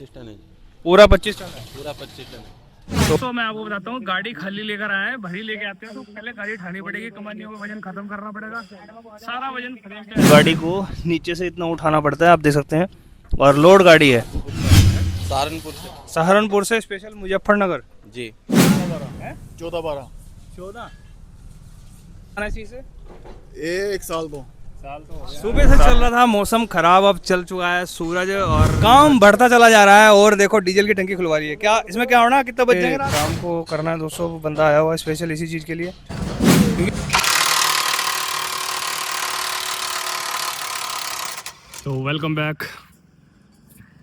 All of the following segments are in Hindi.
25 टन है। पूरा 25 टन है। पूरा 25 टन है। तो मैं आपको बताता हूँ, गाड़ी खाली लेकर आए हैं, भरी लेके आते हैं तो पहले गाड़ी उठानी पड़ेगी, कमानियों का वजन खत्म करना पड़ेगा, सारा वजन फ्रेम पे गाड़ी को नीचे से इतना उठाना पड़ता है, आप देख सकते हैं। और लोड गाड़ी है सहारनपुर से। सहारनपुर से स्पेशल मुजफ्फरनगर जी। 14-12 14 से एक साल तो सुबह से चल रहा था, मौसम खराब, अब चल चुका है सूरज और काम बढ़ता चला जा रहा है। और देखो डीजल की टंकी खुलवा रही है, क्या इसमें क्या होना, कितना बच जाएंगे? काम को करना है दोस्तों, बंदा आया हुआ है स्पेशल इसी चीज के लिए। तो welcome back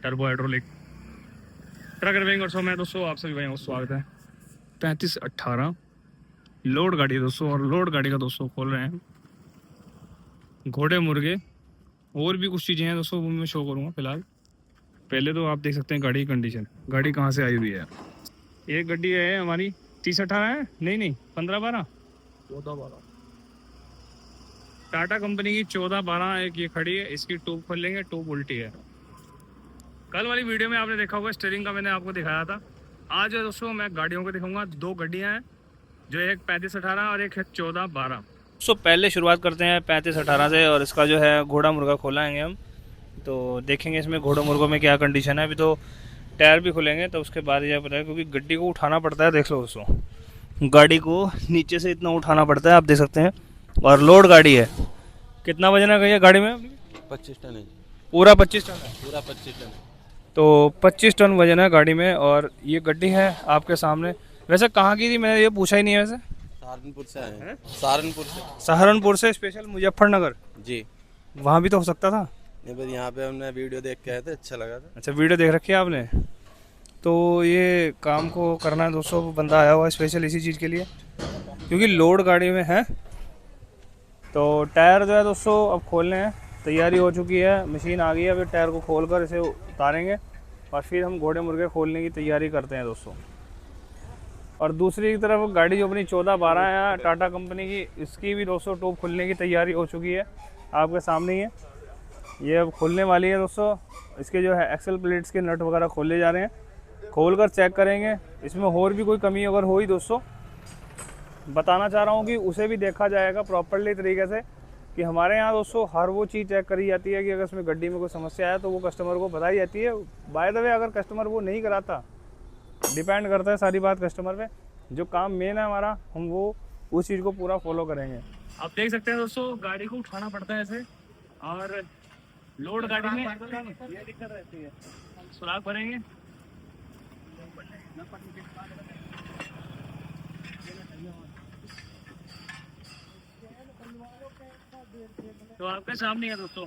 turbo hydraulic truck driving और मैं दोस्तों आप सभी भाइयों को स्वागत है। 3518 लोड गाड़ी है दोस्तों, और लोड गाड़ी का दोस्तों खोल रहे हैं घोड़े मुर्गे और भी कुछ चीज़ें हैं दोस्तों, वो मैं शो करूँगा फिलहाल। पहले तो आप देख सकते हैं गाड़ी की कंडीशन, गाड़ी कहाँ से आई हुई है। एक गाड़ी है हमारी 3018 है, नहीं 1512 1412 टाटा कंपनी की 1412 एक ये खड़ी है। इसकी ट्यूब खोल लेंगे, ट्यूब उल्टी है। कल वाली वीडियो में आपने देखा होगा स्टीयरिंग का मैंने आपको दिखाया था। आज दोस्तों मैं गाड़ियों को दिखाऊंगा, दो गाड़ियाँ हैं, जो एक 3518 और एक है 1412। तो पहले शुरुआत करते हैं 3518 से, और इसका जो है घोड़ा मुर्गा खोलाएंगे हम, तो देखेंगे इसमें घोड़ा मुर्गों में क्या कंडीशन है। अभी तो टायर भी खुलेंगे तो उसके बाद ये पता है, क्योंकि गड्डी को उठाना पड़ता है। देख लो दोस्तों, गाड़ी को नीचे से इतना उठाना पड़ता है, आप देख सकते हैं। और लोड गाड़ी है, कितना वजन है ये गाड़ी में? 25 टन है। पूरा 25 टन है। पूरा 25 टन है। तो 25 टन वजन है गाड़ी में। और ये गड्डी है आपके सामने। वैसे कहाँ की थी, मैंने ये पूछा ही नहीं है। वैसे सहारनपुर से आए हैं। सहारनपुर से। सहारनपुर से स्पेशल मुजफ्फरनगर। जी। वहाँ भी तो हो सकता था। नहीं, बस यहाँ पे हमने वीडियो देख के आए थे, अच्छा लगा था। अच्छा, वीडियो देख रखी है आपने? तो ये काम को करना है दोस्तों, बंदा आया हुआ है स्पेशल इसी चीज़ के लिए, क्योंकि लोड गाड़ी में है। तो टायर जो है दोस्तों अब खोलने हैं, तैयारी हो चुकी है, मशीन आ गई है। अभी टायर को खोल कर इसे उतारेंगे और फिर हम घोड़े मुर्गे खोलने की तैयारी करते हैं दोस्तों। और दूसरी तरफ गाड़ी जो अपनी 1412 है टाटा कंपनी की, इसकी भी दोस्तों ट्यूब खुलने की तैयारी हो चुकी है, आपके सामने ही है। ये अब खुलने वाली है दोस्तों। इसके जो है एक्सल प्लेट्स के नट वगैरह खोले जा रहे हैं, खोल कर चेक करेंगे। इसमें और भी कोई कमी अगर हुई दोस्तों, बताना चाह रहा हूँ कि उसे भी देखा जाएगा प्रॉपरली तरीके से। कि हमारे यहाँ दोस्तों हर वो चीज़ चेक करी जाती है कि अगर इसमें गड्डी में कोई समस्या है तो वो कस्टमर को बताई जाती है। बाय द वे, अगर कस्टमर वो नहीं कराता, डिपेंड करता है सारी बात कस्टमर पे। जो काम मेन है हमारा, हम वो उस चीज़ को पूरा फॉलो करेंगे। आप देख सकते हैं दोस्तों, गाड़ी को उठाना पड़ता है ऐसे, और लोड गाड़ी में ये दिक्कत रहती है। सुराख भरेंगे, तो आपके सामने है दोस्तों।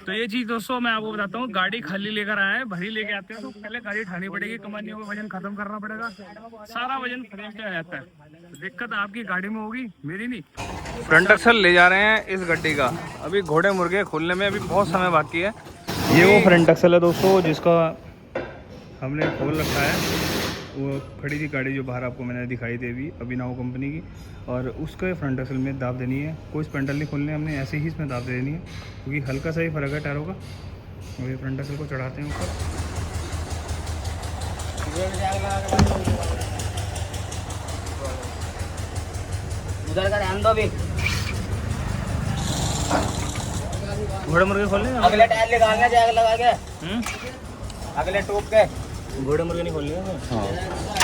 तो ये चीज़ दोस्तों मैं आपको बताता हूँ, गाड़ी खाली लेकर आए हैं, भरी लेके आते हैं तो पहले गाड़ी उठानी पड़ेगी, कमानियों का वजन खत्म करना पड़ेगा, सारा वजन फ्रेम पे आ जाता है। तो दिक्कत आपकी गाड़ी में होगी, मेरी नहीं। फ्रंट एक्सल ले जा रहे हैं इस गड्डी का। अभी घोड़े मुर्गे खोलने में अभी बहुत समय बाकी है। ये वो फ्रंट एक्सल है दोस्तों जिसका हमने खोल रखा है। वो खड़ी थी गाड़ी जो बाहर आपको मैंने दिखाई थी अभी अभिनव कंपनी की, और उसके फ्रंट एक्सल में दाब देनी है। कोई स्पेंडल नहीं खोलने, हमने ऐसे ही इसमें दाब देनी है, क्योंकि हल्का सा ही फर्क है टायरों का। और ये फ्रंट एक्सल को चढ़ाते हैं ऊपर। उधर का ध्यान दो भी। घोड़े मुर्गे खोलने हैं? अगले टायर निकालना जैक लगा के, अगले टूब के। घोड़े मुर्गे नहीं खोलने हैं? हाँ।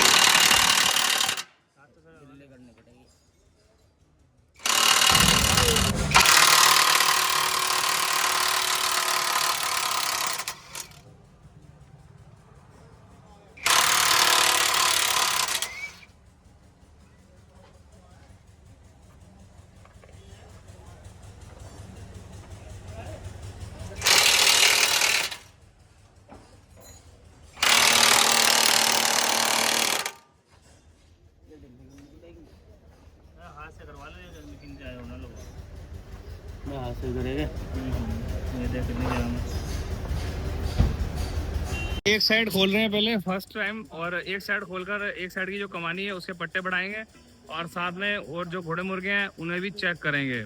हाथ से करेंगे। ये देख एक साइड खोल रहे हैं पहले फर्स्ट टाइम, और एक साइड खोलकर एक साइड की जो कमानी है उसके पट्टे बढ़ाएंगे, और साथ में और जो घोड़े मुर्गे हैं उन्हें भी चेक करेंगे।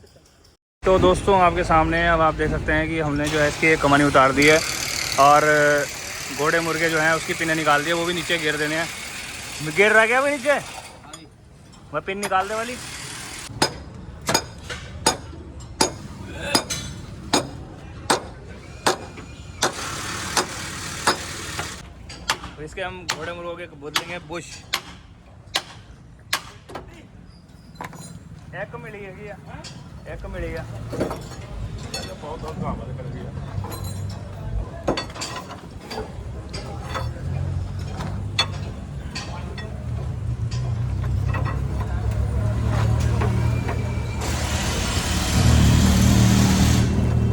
तो दोस्तों आपके सामने अब आप देख सकते हैं कि हमने जो है इसकी एक कमानी उतार दी है, और घोड़े मुर्गे जो हैं उसकी पिनें निकाल दिए, वो भी नीचे गिर देने हैं। गिर रहा क्या भाई नीचे? वह पिन निकाल दे वाली। तो इसके हम घोड़े मुर्गों के बदलेंगे बुश। एक मिली है, एक मिली है।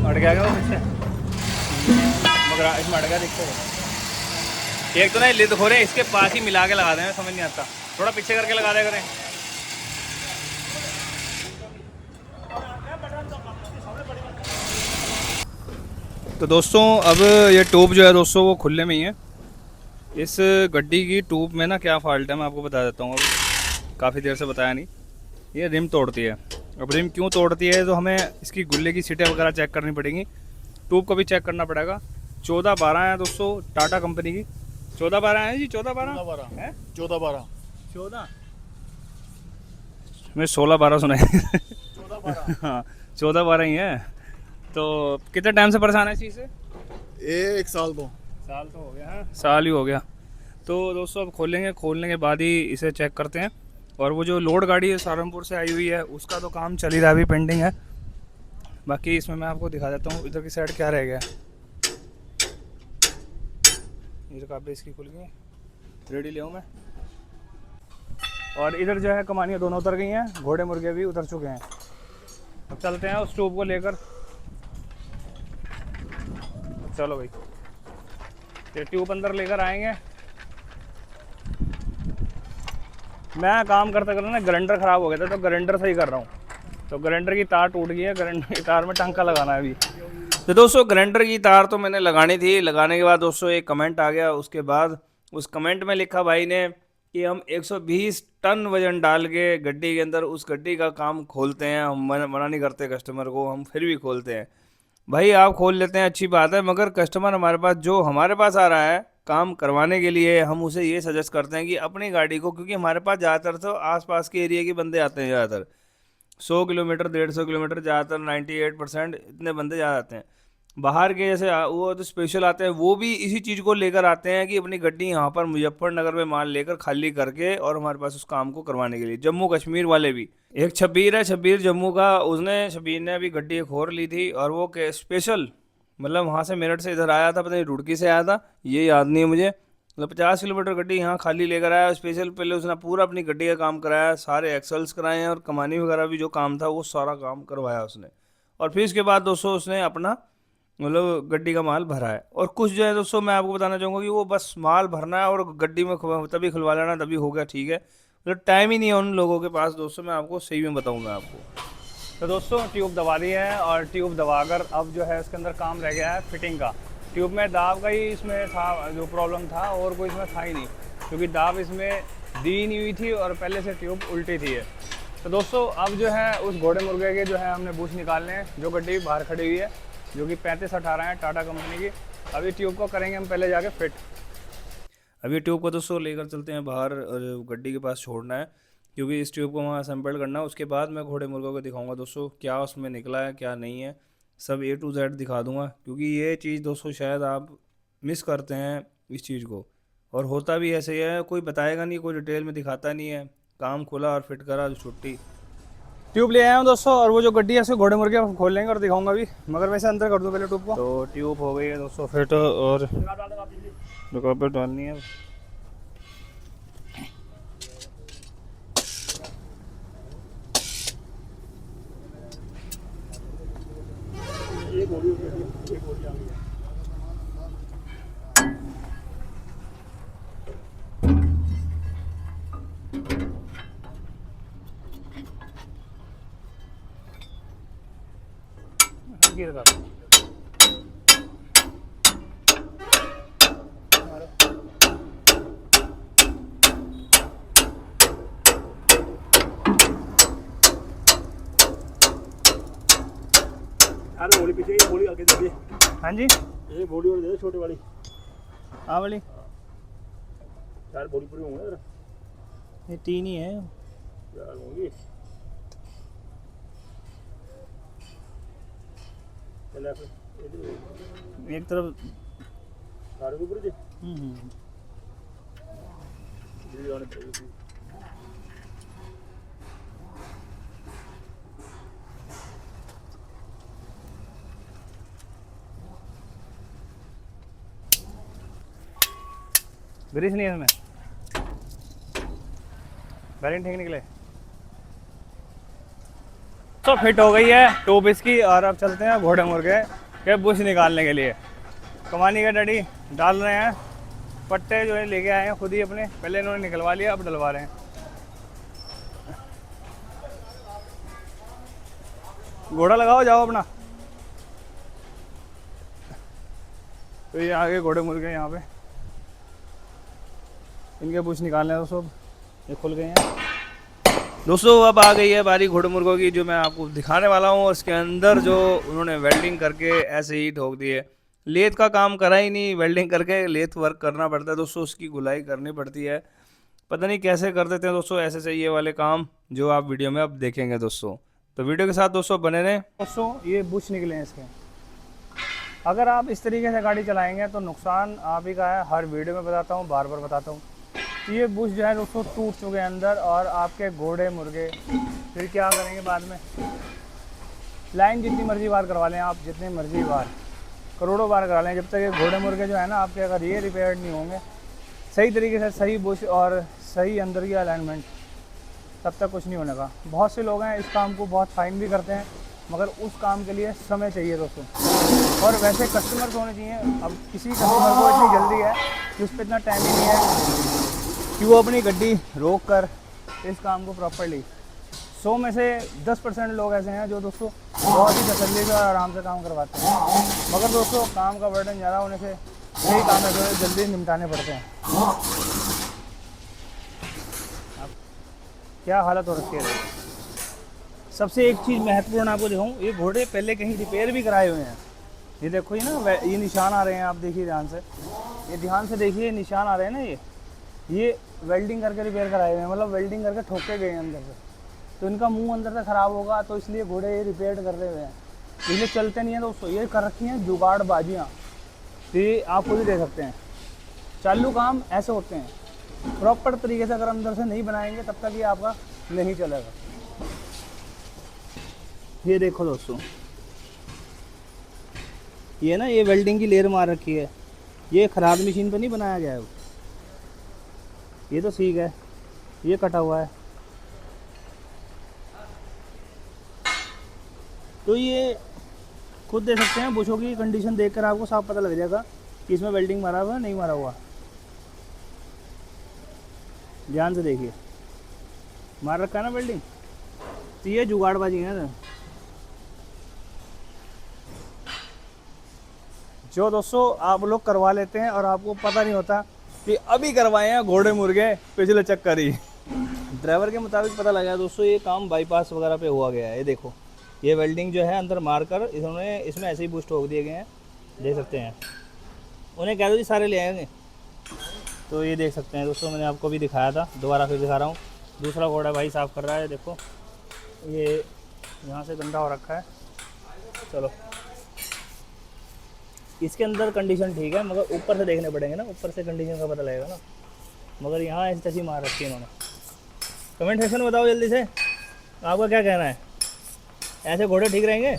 अड़ गया वो पीछे, मगर इसमें अड़ गया दिखते है। एक तो ना लिद हो रहे, इसके पास ही मिला के लगा दें, समझ नहीं आता। थोड़ा पीछे करके लगा दे करें। तो दोस्तों अब ये ट्यूब जो है दोस्तों वो खुले में ही है। इस गड्डी की ट्यूब में ना क्या फॉल्ट है मैं आपको बता देता हूँ। अभी काफ़ी देर से बताया नहीं, ये रिम तोड़ती है। अब रिम क्यों तोड़ती है तो हमें इसकी गुल्ले की सीटें वगैरह चेक करनी पड़ेंगी, ट्यूब को भी चेक करना पड़ेगा। 14-12 है दोस्तों टाटा कंपनी की। 14-12 है जी, 14-12 है, 14-12 14 मैं 16-12 सुना है। 14-12 हाँ 14-12 ही है। तो कितने टाइम से परेशान है इस चीज़ से? ये 1 साल तो साल तो हो गया है, साल ही हो गया। तो दोस्तों अब खोलेंगे, खोलने के बाद ही इसे चेक करते हैं। और वो जो लोड गाड़ी है सहारनपुर से आई हुई है उसका तो काम चल ही रहा है, अभी पेंडिंग है। बाकी इसमें मैं आपको दिखा देता हूँ इधर की साइड क्या रह गया। ये रकाबे इसकी खुल गई, रेडी ले मैं। और इधर जो है कमानियाँ दोनों उतर गई हैं, घोड़े मुर्गे भी उतर चुके हैं। अब चलते हैं उस ट्यूब को लेकर। चलो भाई, ये ट्यूब अंदर लेकर आएंगे। मैं काम करते करते ना ग्राइंडर ख़राब हो गया था, तो ग्राइंडर सही कर रहा हूँ। तो ग्राइंडर की तार टूट गई है, ग्राइंडर की तार में टांका लगाना है अभी। तो दोस्तों ग्राइंडर की तार तो मैंने लगानी थी। लगाने के बाद दोस्तों एक कमेंट आ गया। उसके बाद उस कमेंट में लिखा भाई ने कि हम 120 टन वजन डाल के गड्डी के अंदर उस गड्डी का काम खोलते हैं। हम मना नहीं करते कस्टमर को, हम फिर भी खोलते हैं। भाई आप खोल लेते हैं अच्छी बात है, मगर कस्टमर हमारे पास जो हमारे पास आ रहा है काम करवाने के लिए, हम उसे ये सजेस्ट करते हैं कि अपनी गाड़ी को, क्योंकि हमारे पास ज़्यादातर तो आसपास के एरिया के बंदे आते हैं। ज़्यादातर 100 किलोमीटर 150 किलोमीटर, ज़्यादातर 98% इतने बंदे ज़्यादा आते हैं। बाहर के जैसे वो तो स्पेशल आते हैं, वो भी इसी चीज़ को लेकर आते हैं कि अपनी गड्डी यहाँ पर मुजफ्फरनगर में माल लेकर खाली करके और हमारे पास उस काम को करवाने के लिए। जम्मू कश्मीर वाले भी, एक शब्बीर है, शब्बीर जम्मू का, शब्बीर ने अभी गड्डी एक और ली थी और वो स्पेशल मतलब वहाँ से मेरठ से इधर आया था, पता नहीं रुड़की से आया था, ये याद नहीं है मुझे। मतलब 50 किलोमीटर गड्डी यहाँ खाली लेकर आया स्पेशल। पहले उसने पूरा अपनी गड्डी का काम कराया, सारे एक्सल्स कराए हैं और कमानी वगैरह भी जो काम था वो सारा काम करवाया उसने। और फिर इसके बाद दोस्तों उसने अपना मतलब गड्डी का माल भरा है। और कुछ जो है दोस्तों मैं आपको बताना चाहूँगा कि वो बस माल भरना है और गड्डी में तभी खुलवा लेना, तभी हो गया ठीक है। मतलब टाइम ही नहीं है उन लोगों के पास दोस्तों, मैं आपको सही में बताऊँगा आपको। तो दोस्तों ट्यूब दबा दी है और ट्यूब दबाकर अब जो है इसके अंदर काम रह गया है फिटिंग का। ट्यूब में दाब का ही इसमें था जो प्रॉब्लम था, और कोई इसमें था ही नहीं, क्योंकि दाब इसमें दी नहीं हुई थी और पहले से ट्यूब उल्टी थी। तो दोस्तों अब जो है उस घोड़े मुर्गे के जो है हमने बूश निकालने हैं, जो गड्डी बाहर खड़ी हुई है जो कि 3518 है टाटा कंपनी की। अभी ट्यूब को करेंगे हम पहले जाके फिट। अभी ट्यूब को दोस्तों लेकर चलते हैं बाहर और गड्डी के पास छोड़ना है, क्योंकि इस ट्यूब को वहाँ असेंबल करना है। उसके बाद मैं घोड़े मुर्गों को दिखाऊंगा दोस्तों क्या उसमें निकला है क्या नहीं है, सब A to Z दिखा दूंगा। क्योंकि ये चीज़ दोस्तों शायद आप मिस करते हैं इस चीज़ को, और होता भी ऐसे ही है, कोई बताएगा नहीं, कोई डिटेल में दिखाता नहीं है। काम खोला और फिट करा, छुट्टी। ट्यूब ले आया हूँ दोस्तों, और वो जो गड्डी है उसके घोड़े मुर्गे खोल लेंगे और दिखाऊंगा भी, मगर वैसे अंदर कर दूँ पहले ट्यूब को। तो ट्यूब हो गई है दोस्तों फिट, और रुकावट डालनी है। गिर गया अरे बोली पीछे, ये बोली आगे दे दे। हाँ जी, ये बोली और दे दे छोटे वाली। हाँ वाली चार बोरी पूरी होंगे इधर ये 3 ही है। चार होंगी चला फिर एक तरफ चार के पूरी दे हम्म। ये आने पड़ेगी ग्रीस नहीं है इसमें, बैरिंग ठीक निकले। तो फिट हो गई है टोप इसकी और अब चलते हैं घोड़े मुर्गे के बुश निकालने के लिए। कमानी का डैडी डाल रहे हैं पट्टे जो है लेके आए हैं खुद ही अपने, पहले इन्होंने निकलवा लिया अब डलवा रहे हैं। घोड़ा लगाओ जाओ अपना। तो ये आगे घोड़े मुर्गे यहाँ पे, इनके बुश निकालने हैं दोस्तों, ये खुल गए हैं दोस्तों। अब आ गई है बारी घोड़े मुर्गों की जो मैं आपको दिखाने वाला हूँ। और इसके अंदर जो उन्होंने वेल्डिंग करके ऐसे ही ठोक दी है, लेथ का काम करा ही नहीं, वेल्डिंग करके लेथ वर्क करना पड़ता है दोस्तों, उसकी गुलाई करनी पड़ती है। पता नहीं कैसे कर देते हैं दोस्तों ऐसे ये वाले काम जो आप वीडियो में अब देखेंगे दोस्तों। तो वीडियो के साथ दोस्तों बने रहें। दोस्तों ये बुश निकले हैं इसके, अगर आप इस तरीके से गाड़ी चलाएंगे तो नुकसान आप ही का है, हर वीडियो में बताता हूँ, बार बार बताता हूँ। ये बुश जो है दोस्तों टूट चुके हैं अंदर, और आपके घोड़े मुर्गे फिर क्या करेंगे बाद में। लाइन जितनी मर्जी बार करवा लें आप, जितनी मर्जी बार, करोड़ों बार करा लें, जब तक ये घोड़े मुर्गे जो है ना आपके अगर ये रिपेयर नहीं होंगे सही तरीके से, सही बुश और सही अंदर की अलाइनमेंट, तब तक कुछ नहीं होने का। बहुत से लोग हैं इस काम को बहुत फाइन भी करते हैं, मगर उस काम के लिए समय चाहिए दोस्तों, और वैसे कस्टमर तो होने चाहिए। अब किसी कस्टमर को इतनी जल्दी है कि उस पर इतना टाइम ही नहीं है कि वो अपनी गड्डी रोक कर इस काम को प्रॉपरली। 100 में से 10% लोग ऐसे हैं जो दोस्तों बहुत ही तसल्ली से और आराम से काम करवाते हैं, मगर दोस्तों काम का बर्डन ज़्यादा होने से यही काम है जो जल्दी निपटाने पड़ते हैं। अब क्या हालत हो रखी है। सबसे एक चीज़ महत्वपूर्ण आपको दिखाऊं, ये घोड़े पहले कहीं रिपेयर भी कराए हुए हैं। ये देखो ये ना, ये निशान आ रहे हैं, आप देखिए ध्यान से, ये ध्यान से देखिए निशान आ रहे हैं ना, ये वेल्डिंग करके रिपेयर कराए हुए हैं, मतलब वेल्डिंग करके ठोके गए हैं अंदर से। तो इनका मुंह अंदर से ख़राब होगा, तो इसलिए घोड़े ये रिपेयर कर रहे हुए हैं, इसलिए चलते नहीं हैं दोस्तों। ये कर रखी हैं जुगाड़ बाजियाँ, तो ये आप खुद ही देख सकते हैं। चालू काम ऐसे होते हैं, प्रॉपर तरीके से अगर अंदर से नहीं बनाएंगे तब तक ये आपका नहीं चलेगा। ये देखो दोस्तों, ये ना ये वेल्डिंग की लेयर मार रखी है, ये खराद मशीन पर नहीं बनाया गया है, ये तो सीख है, ये कटा हुआ है। तो ये खुद देख सकते हैं, बुशों की कंडीशन देखकर आपको साफ पता लग जाएगा कि इसमें वेल्डिंग मारा हुआ है नहीं मारा हुआ। ध्यान से देखिए, मार रखा है ना वेल्डिंग, तो ये जुगाड़बाजी है ना जो दोस्तों आप लोग करवा लेते हैं और आपको पता नहीं होता कि अभी करवाए हैं घोड़े मुर्गे पिछले चक्कर ही। ड्राइवर के मुताबिक पता लगा दोस्तों ये काम बाईपास वगैरह पे हुआ गया है। ये देखो ये वेल्डिंग जो है अंदर मारकर इन्होंने इसमें ऐसे ही बूस्ट ठोक दिए गए हैं, देख सकते हैं। उन्हें कह दो जी सारे ले आएंगे। तो ये देख सकते हैं दोस्तों, मैंने आपको भी दिखाया था, दोबारा फिर दिखा रहा हूँ। दूसरा घोड़ा भाई साफ़ कर रहा है, देखो ये यहाँ से गंदा हो रखा है। चलो इसके अंदर कंडीशन ठीक है, मगर ऊपर से देखने पड़ेंगे ना, ऊपर से कंडीशन का पता लगेगा ना। मगर यहाँ ऐसी तैसी मार रखी है इन्होंने। कमेंट सेक्शन में बताओ जल्दी से, आपका क्या कहना है, ऐसे घोड़े ठीक रहेंगे?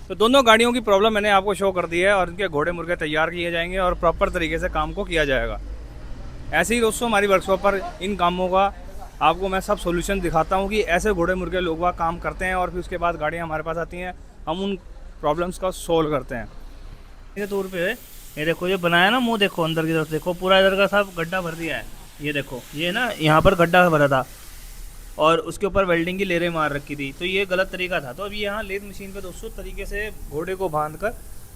तो दोनों गाड़ियों की प्रॉब्लम मैंने आपको शो कर दी है और इनके घोड़े मुर्गे तैयार किए जाएंगे और प्रॉपर तरीके से काम को किया जाएगा। ऐसे ही दोस्तों हमारी वर्कशॉप पर इन कामों का आपको मैं सब सोल्यूशन दिखाता हूँ कि ऐसे घोड़े मुर्गे लोग वह काम करते हैं और फिर उसके बाद गाड़ियाँ हमारे पास आती हैं, हम उन प्रॉब्लम्स का सोल्व करते हैं। ये तौर पे ये देखो, ये बनाया ना मुंह, देखो अंदर की तरफ देखो, पूरा इधर का सब गड्ढा भर दिया है। ये देखो ये ना यहाँ पर गड्ढा भरा था और उसके ऊपर वेल्डिंग की लेरें मार रखी थी, तो ये गलत तरीका था। तो अभी यहाँ लेथ मशीन पे दोस्तों तरीके से घोड़े को बांधकर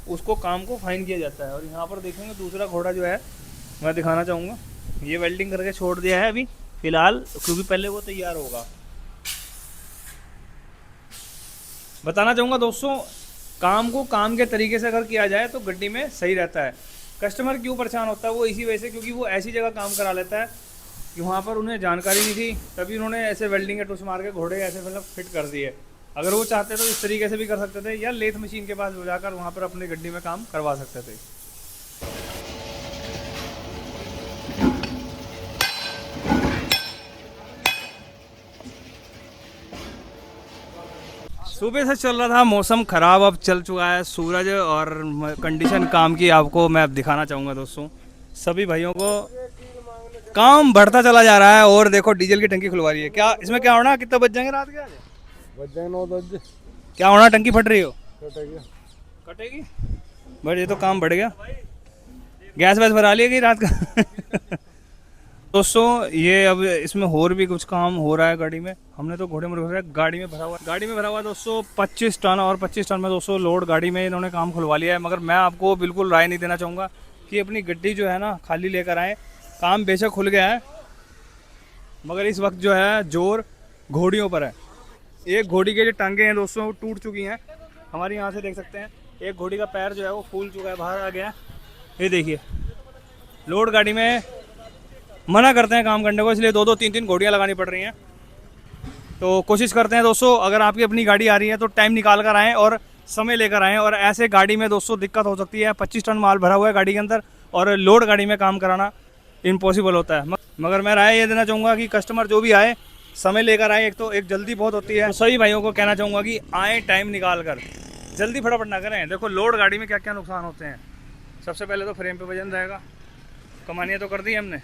उसको काम को फाइन किया जाता है। और यहाँ पर देखेंगे दूसरा घोड़ा जो है मैं दिखाना चाहूँगा, ये वेल्डिंग करके छोड़ दिया है अभी फ़िलहाल, क्योंकि पहले वो तैयार होगा। बताना चाहूँगा दोस्तों, काम को काम के तरीके से अगर किया जाए तो गड्डी में सही रहता है। कस्टमर क्यों परेशान होता है वो इसी वजह से, क्योंकि वो ऐसी जगह काम करा लेता है कि वहाँ पर उन्हें जानकारी नहीं थी, तभी उन्होंने ऐसे वेल्डिंग के टूस मार के घोड़े ऐसे मतलब फिट कर दिए। अगर वो चाहते तो इस तरीके से भी कर सकते थे, या लेथ मशीन के पास जाकर वहाँ पर अपनी गड्डी में काम करवा सकते थे। सुबह से चल रहा था, मौसम ख़राब, अब चल चुका है सूरज, और कंडीशन काम की आपको मैं अब दिखाना चाहूँगा दोस्तों। सभी भाइयों को काम बढ़ता चला जा रहा है, और देखो डीजल की टंकी खुलवा रही है। क्या इसमें क्या होना, कितने बज जाएंगे रात के? आज बच जाएंगे 9-10 क्या होना, टंकी फट रही हो? कटेगी। कटेगी? बट ये तो काम बढ़ गया। गैस वैस भरा लिया कि रात का? दोस्तों ये अब इसमें और भी कुछ काम हो रहा है गाड़ी में। हमने तो घोड़े मुर्गे गाड़ी में भरा हुआ है दोस्तों 25 टन, और 25 टन में दोस्तों लोड गाड़ी में इन्होंने काम खुलवा लिया है। मगर मैं आपको बिल्कुल राय नहीं देना चाहूँगा कि अपनी गड्डी जो है ना खाली लेकर आएँ। काम बेशक खुल गया है, मगर इस वक्त जो है जोर घोड़ियों पर है। एक घोड़ी के जो टांगे हैं दोस्तों वो टूट चुकी हैं, हमारी यहाँ से देख सकते हैं। एक घोड़ी का पैर जो है वो फूल चुका है, बाहर आ गया है। ये देखिए, लोड गाड़ी में मना करते हैं काम करने को, इसलिए 2-2, 3-3 घोड़ियाँ लगानी पड़ रही हैं। तो कोशिश करते हैं दोस्तों, अगर आपकी अपनी गाड़ी आ रही है तो टाइम निकाल कर आएँ और समय लेकर आएँ। और ऐसे गाड़ी में दोस्तों दिक्कत हो सकती है, 25 टन माल भरा हुआ है गाड़ी के अंदर, और लोड गाड़ी में काम कराना इम्पॉसिबल होता है। मगर मैं राय ये देना चाहूँगा कि कस्टमर जो भी आए समय लेकर आए। एक जल्दी बहुत होती है, तो सभी भाइयों को कहना चाहूँगा कि आएँ टाइम निकाल कर, जल्दी फटाफट ना करें। देखो लोड गाड़ी में क्या क्या नुकसान होते हैं। सबसे पहले तो फ्रेम पे वजन रहेगा, कमानियाँ तो कर दी हमने।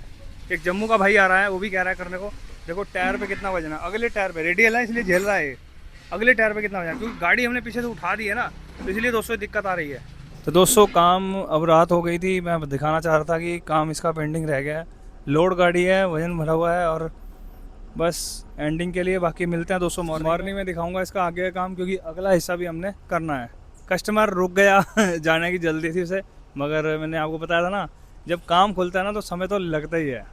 एक जम्मू का भाई आ रहा है, वो भी कह रहा है करने को। देखो टायर पे कितना वजन है, अगले टायर पे रेडियल है इसलिए झेल रहा है, अगले टायर पे कितना वजन है, क्योंकि गाड़ी हमने पीछे से उठा दी है ना, तो इसलिए दोस्तों दिक्कत आ रही है। तो दोस्तों काम अब रात हो गई थी, मैं दिखाना चाह रहा था कि काम इसका पेंडिंग रह गया है। लोड गाड़ी है, वजन भरा हुआ है, और बस एंडिंग के लिए बाकी मिलते हैं दोस्तों मॉर्निंग में दिखाऊंगा इसका आगे का काम, क्योंकि अगला हिस्सा भी हमने करना है। कस्टमर रुक गया जाने की जल्दी थी उसे, मगर मैंने आपको बताया था ना, जब काम खुलता है ना तो समय तो लगता ही है।